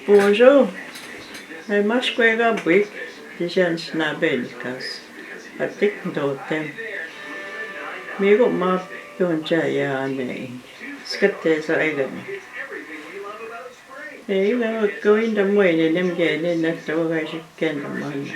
Bonjour. Memeshkawegaabawik. Anishinaabe likas. Atik dotem. Migo ma pioncha ya ne. Skatte sa egani. Ega going the way ne nemge ne natawa shikken man.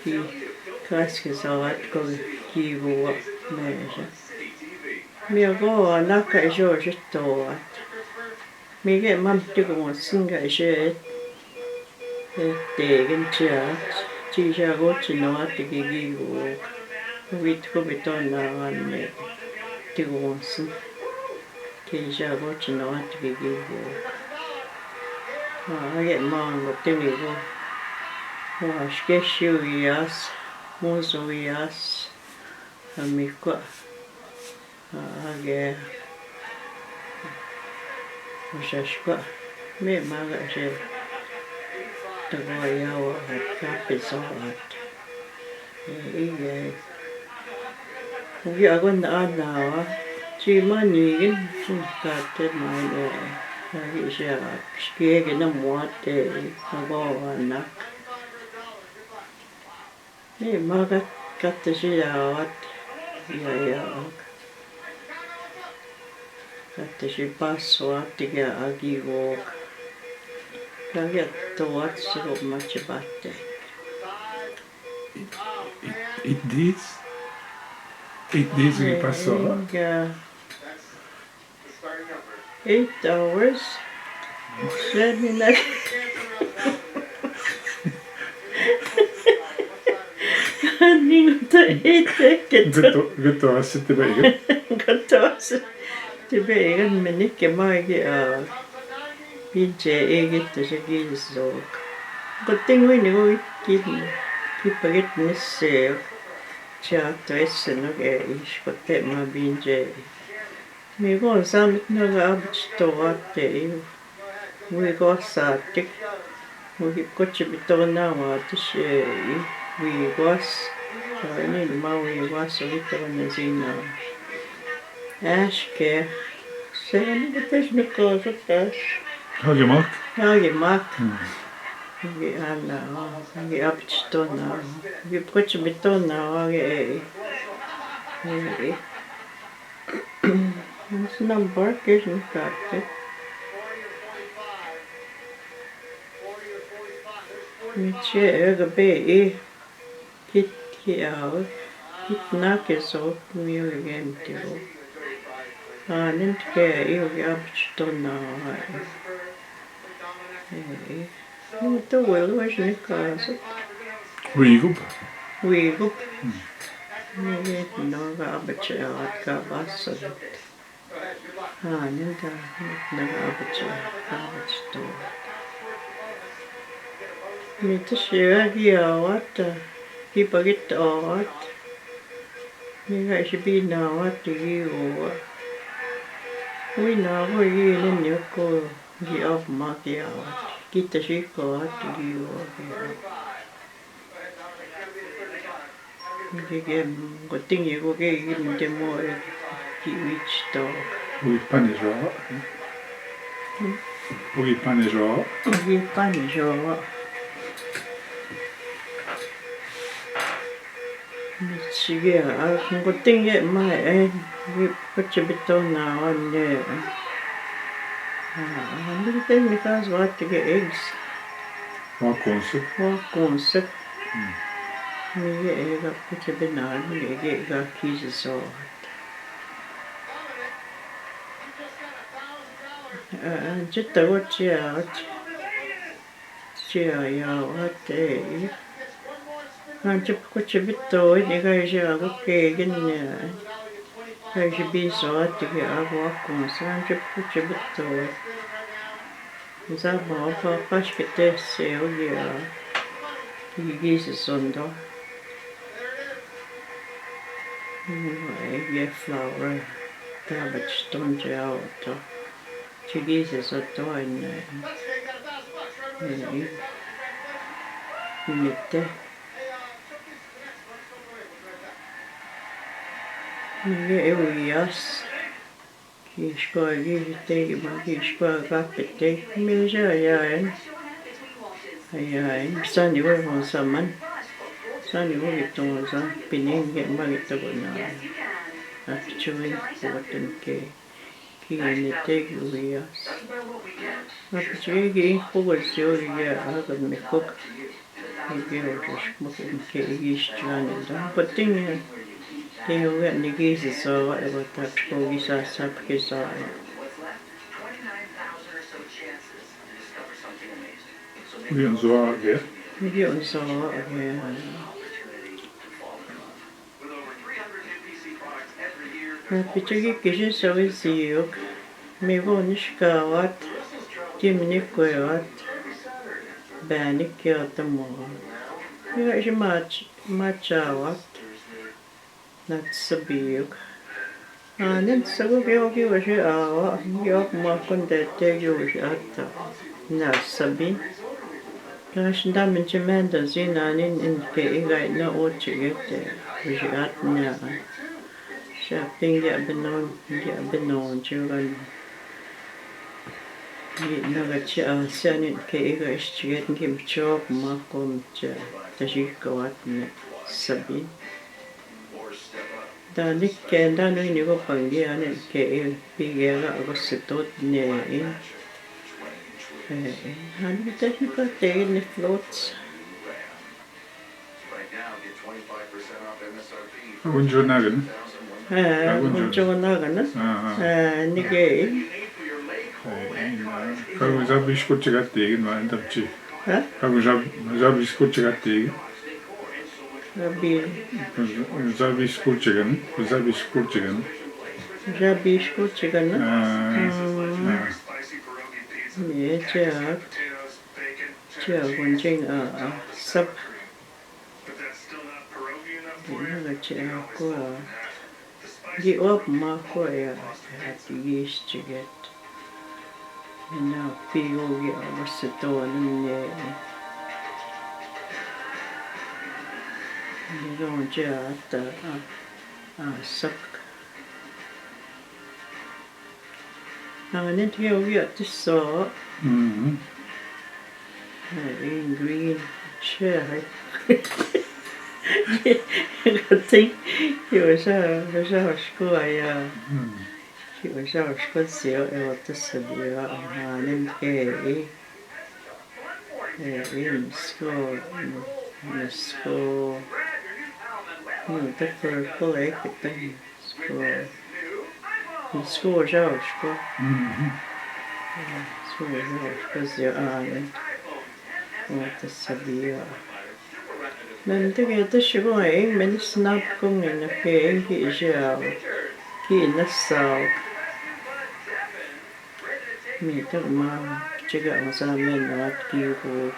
Ki kaske sa at ko kivu meja. Migo naka jo jitto at. Mige mamtigo singa je tegen chat. Tisha go chinoat gigigo. Vitko bitona anne tigonsen. Tisha go chinoat gigigo. I get mango timigo. Skeshu yas. Mozo yas. Amico. Age. Ushashka. Me maga je. Tagoyawa at capizoat. Ige. Vi har gått anna. Chimanigin. Started mine. Isha. Skegen am watte. Tagoana. Me maga kattasiaat. Ja. Kattasi passuat tiga agivok. Kagettuat sirumachibatte. It days we passò. 8 hours. 7 minutes. Gott var sitter bägge. Gott var sitter bägge men inte magi pinche eget och så gilsok. Gott tänk in i kipaget nisse chat essen och iskotte ma pinche. Mi går samt några abstoate ju. Vi går satik. Vi koche bitona wat vi was ni mau was vitona zina. Äske. Sen det är mycket så där. Hagemark. Hagemark. Vi alla vi abstona. Vi koche bitona och number is inte. Miche öga hit kiao hit nakeso miugemtio. Nintke iugi abstona. Mutta voisi nikkaansa. Viigup. Noga abetseaat kaavassalut. Niitä noga abetseaat. Mitä syögiaat, kipakit aat, mikä se pinaavat juo. Uinaa voi giinen joku giavmakiaat, kiitos ikoat juo. Mikä kun tingi kun keikin te muore kivitstoo. Ui panejoa. Mitsiä, kun tingi mä en kutsu bitona on ne. Miten mikä vaattikin eggs. Vakuunset. Mikä eikä kutsu binaan, eikä kiisi soo. Sitten kutsujaat ei. Hän kutsu bitoi, niin kai se alkeikin. Kai se biisoattikin vakuunsa. Hän kutsu bitoi. Sama pasketessa oli ja kiisisonto. Ei flower. Cabbage stonje auto. Chigises on toinen. Mitte. Mikä eujas. Kiskoa kiiteki ma kiskoa kappeteki meja ajaen. Ajaen sani voivan saman. Sani voiton sa pinenge magitagona. Atchuin puoten ke kiine teguias. Atchuigi puolsi ja agan me kok. Georges mukun ke igistrani dan patinga. Teoga nigisi sawa eva tapsko gisa sapke sawa. Vi on sawa ge. Vi on sawa ge. Pitigi kisin sawi siyok. Me vonishkavat. Timnikoivat. Bäänikkiatamoa. Ja isi machavat. Natsabiyok. Nyt saku kioki vasi aava. Jok makon teette juusi atta. Natsabin. Kanske dammen till männen sinä niin inte igai na otsiget. Vasi atna. Shopping ja benon jugan. Nagachi asianin ke igai istiget kim chop makom ja. Tajikavat ne sabin. Nikkeen tänne niin kuin pangia ne ke pigellä agossitot ne. Han pitäisi nyt tehdä ne floats. Unjo nagan. Unjo nagan. Nike. Kagu zabiskutsi kattiikin vai entäpä? Kagu zabiskutsi kattiikin. Zabiskutsigan. Mẹ cha con chinh sắp nó cha của đi ốp mà của thì giết nó piu gì ở sự to nên rồi cha ta sắp nên theo việc tí số in green share cái tính hiểu sao square hiểu sao square xíu ở tí số địa nên cái in score tất cả có lẽ cái tên score score sao score score det sabia men det är det så är men snabbt gången att ge ki nasau mi tak ma chiga masamen at ki ko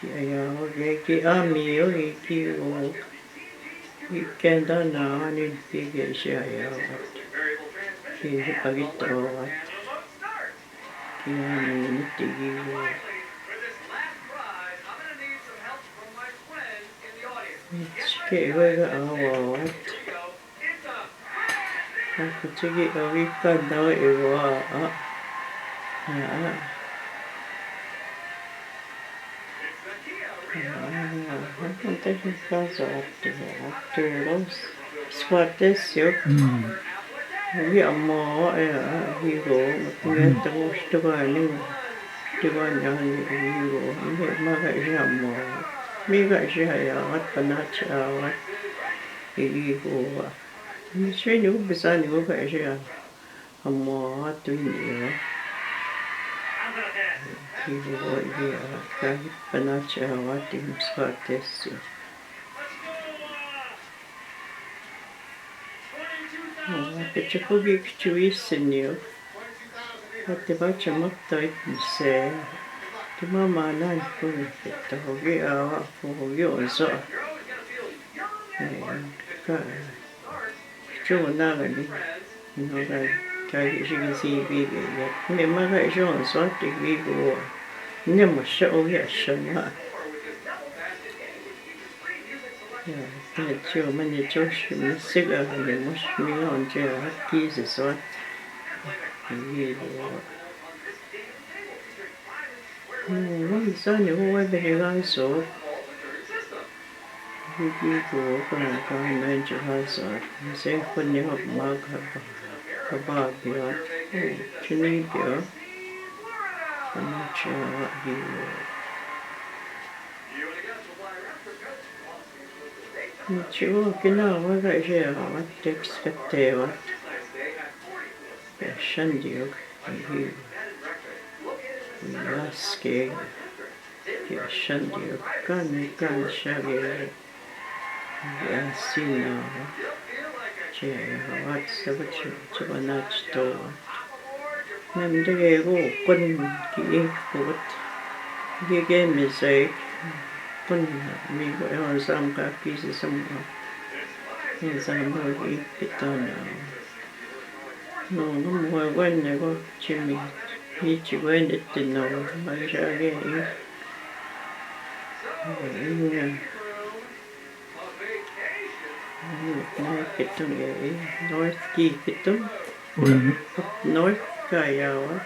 ki ayaw ki ami o ki o kenda na ni pige siya ki pagito ki ami ni tigi Memeshkawegaabawik aku cigi awikan daw iwa aku tahu kaza terus squattes yok vi amma higo men terus tuani yang higo maka jammo Miga siya at panachawat iiwa. Siya niyo bisa niyo kaya siya amo at niyo. Iiwa iya kahit panachawat yung swates. Pecah kogi kcuisin niyo. At diba chamak tayo se. Tumamanan ko ito hogi awa ko hogi onso chuna gani no ga kai shi si bi ge me ma ga shi onso ti gi go ne mo sha o ya sha ma Tio mani Josh Missiga and the Mushmi on Jail pieces what one son whoever you guys saw. You go and find Angel Hazard. Say when you have Mug about your Chinibio. I'm not sure what he Ничего, genau, я вот текст вот я шандил, я скег, я шандил, кан шаге, я сильно, че вот собачу, чего начто, нам дорого кон ки вот, геге мезек. Kun migo on samka kisi samka niin samka ipitana no mua wanne ko chimi hichi wanette no maishage ja näin pitun ei noit kiipitun noit kajawa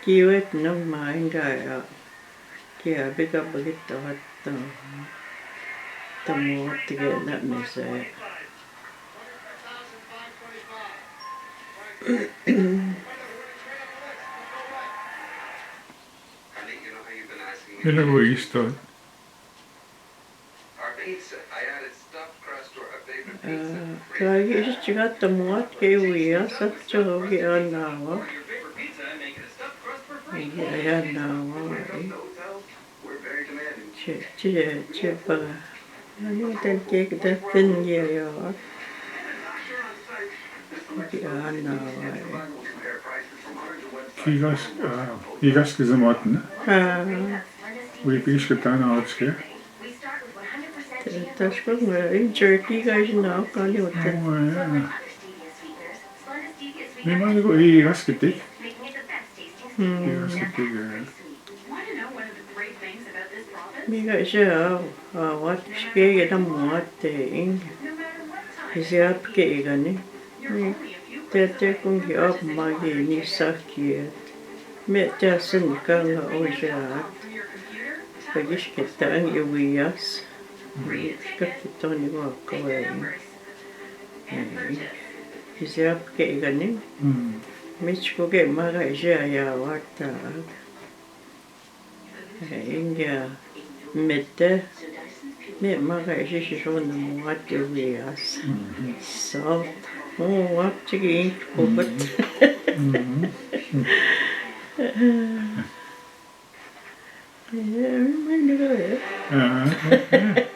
kiivet no main kajawa Kia bigga bagitto hatta tamu tigena mise Millä voi istua? Kai sitten katta muat keuia satsogi annaava ja annaava Che paga. Ano tan kek da tin ya ya. Ya na. Kigas kızımatını. Bu ipiş kitana açke. Taşko mu injerti guys na kali hotel. Mimali ko igas kitik. Igas kitik. Miga siya what skege da muat ing. Siap ke gani. Tete kung hiap magi ni sakiet. Me tasen kanga oja. Pagish kita ang iwiyas. Kapitoni wa kawai. Siap ke gani. Mich ko ke maga siya ya wata. Inga Mitte med maga isishona muat iwiyas. Salt. What chigi puput. Yeah, remind me of it.